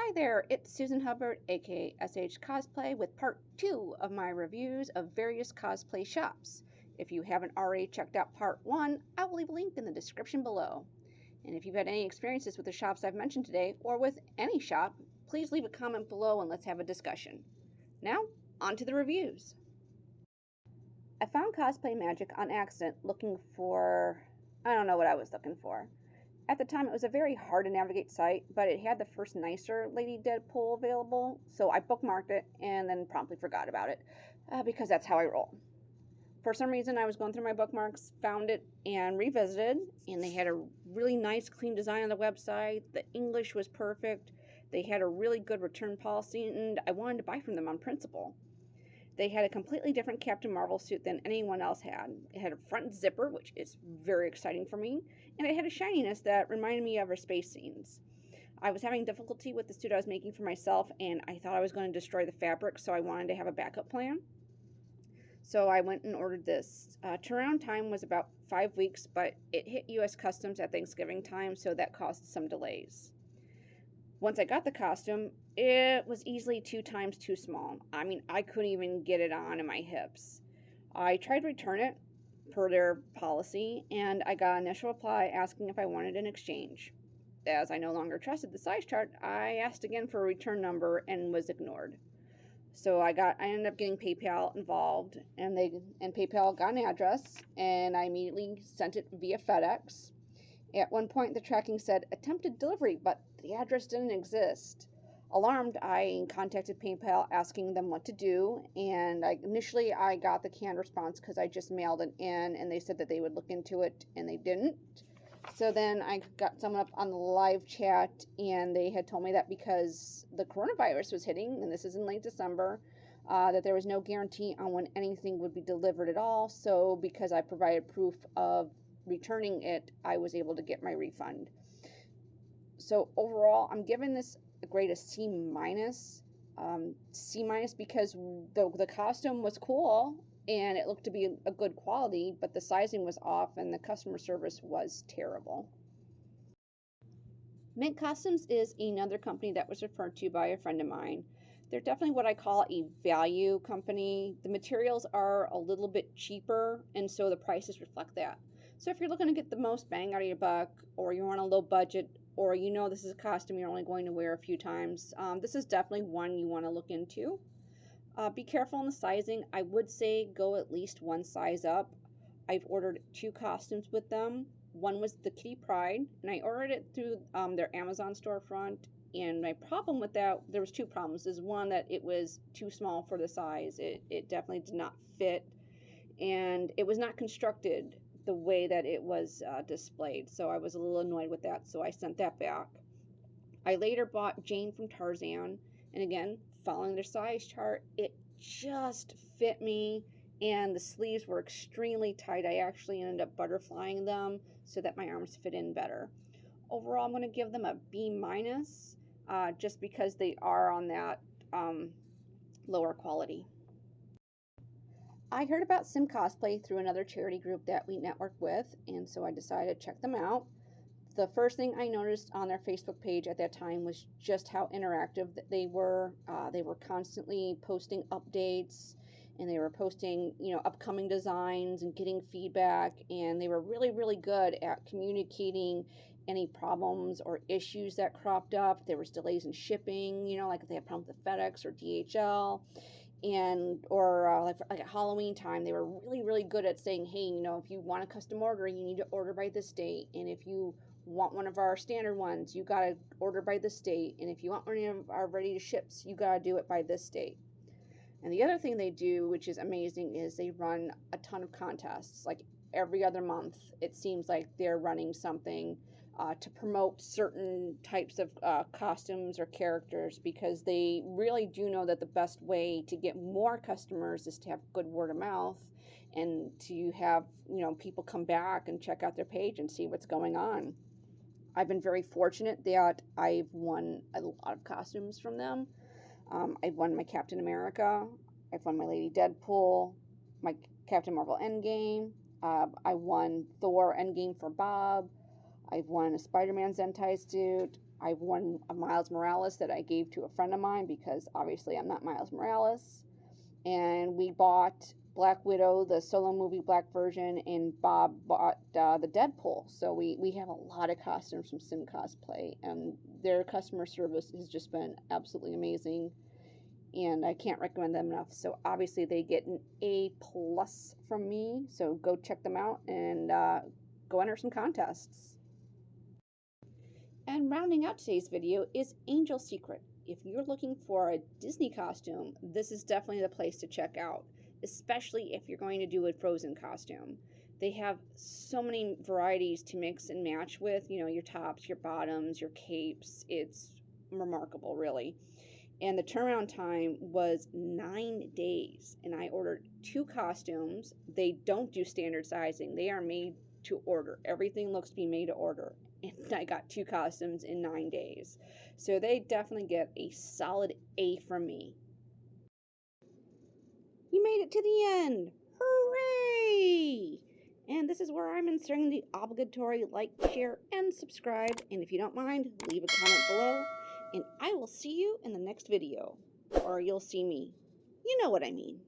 Hi there, it's Susan Hubbard, aka SH Cosplay, with part 2 of my reviews of various cosplay shops. If you haven't already checked out part 1, I will leave a link in the description below. And if you've had any experiences with the shops I've mentioned today, or with any shop, please leave a comment below and let's have a discussion. Now, on to the reviews. I found Cosplay Magic on accident looking for... I don't know what I was looking for. At the time, it was a very hard to navigate site, but it had the first nicer Lady Deadpool available, so I bookmarked it and then promptly forgot about it, because that's how I roll. For some reason, I was going through my bookmarks, found it, and revisited, and they had a really nice, clean design on the website. The English was perfect. They had a really good return policy, and I wanted to buy from them on principle. They had a completely different Captain Marvel suit than anyone else had. It had a front zipper, which is very exciting for me, and it had a shininess that reminded me of her space scenes. I was having difficulty with the suit I was making for myself, and I thought I was going to destroy the fabric, so I wanted to have a backup plan. So I went and ordered this. Turnaround time was about 5 weeks, but it hit U.S. Customs at Thanksgiving time, so that caused some delays. Once I got the costume, it was easily 2 times too small. I mean, I couldn't even get it on in my hips. I tried to return it per their policy, and I got an initial reply asking if I wanted an exchange. As I no longer trusted the size chart, I asked again for a return number and was ignored. So I ended up getting PayPal involved, and PayPal got an address, and I immediately sent it via FedEx. At one point, the tracking said attempted delivery, but the address didn't exist. Alarmed, I contacted PayPal asking them what to do, and initially I got the canned response because I just mailed it in, and they said that they would look into it, and they didn't. So then I got someone up on the live chat, and they had told me that because the coronavirus was hitting, and this is in late December, that there was no guarantee on when anything would be delivered at all. So because I provided proof of returning it, I was able to get my refund. So overall, I'm giving this a grade of C minus. C minus because the costume was cool and it looked to be a good quality, but the sizing was off and the customer service was terrible. Mint Customs is another company that was referred to by a friend of mine. They're definitely what I call a value company. The materials are a little bit cheaper, and so the prices reflect that. So if you're looking to get the most bang out of your buck, or you're on a low budget, or you know this is a costume you're only going to wear a few times, this is definitely one you want to look into. Be careful on the sizing. I would say go at least one size up. I've ordered 2 costumes with them. One was the Kitty Pryde, and I ordered it through their Amazon storefront. And my problem with that, there was 2 problems. Is one, that it was too small for the size. It definitely did not fit, and it was not constructed the way that it was displayed. So I was a little annoyed with that, so I sent that back. I later bought Jane from Tarzan, and again, following their size chart, it just fit me, and the sleeves were extremely tight. I actually ended up butterflying them so that my arms fit in better. Overall, I'm going to give them a B minus, just because they are on that lower quality. I heard about Sim Cosplay through another charity group that we network with, and so I decided to check them out. The first thing I noticed on their Facebook page at that time was just how interactive they were. They were constantly posting updates, and they were posting, upcoming designs and getting feedback, and they were really, really good at communicating any problems or issues that cropped up. There was delays in shipping, like if they had problems with FedEx or DHL. Like at Halloween time, they were really, really good at saying, hey, if you want a custom order, you need to order by this date. And if you want one of our standard ones, you got to order by this date. And if you want one of our ready to ships, you got to do it by this date. And the other thing they do, which is amazing, is they run a ton of contests. Like every other month, it seems like they're running something to promote certain types of costumes or characters, because they really do know that the best way to get more customers is to have good word of mouth and to have people come back and check out their page and see what's going on. I've been very fortunate that I've won a lot of costumes from them. I've won my Captain America, I've won my Lady Deadpool, my Captain Marvel Endgame, I won Thor Endgame for Bob, I've won a Spider-Man Zentai suit, I have one of Miles Morales that I gave to a friend of mine because obviously I'm not Miles Morales. And we bought Black Widow, the solo movie black version, and Bob bought the Deadpool. So we have a lot of costumes from Sim Cosplay, and their customer service has just been absolutely amazing, and I can't recommend them enough. So obviously they get an A+ from me, so go check them out and go enter some contests. And rounding out today's video is Angel Secret. If you're looking for a Disney costume, this is definitely the place to check out, especially if you're going to do a Frozen costume. They have so many varieties to mix and match with, you know, your tops, your bottoms, your capes. It's remarkable, really. And the turnaround time was 9 days, and I ordered 2 costumes. They don't do standard sizing. They are made to order. Everything looks to be made to order. And I got 2 costumes in 9 days. So they definitely get a solid A from me. You made it to the end! Hooray! And this is where I'm inserting the obligatory like, share, and subscribe. And if you don't mind, leave a comment below. And I will see you in the next video. Or you'll see me. You know what I mean.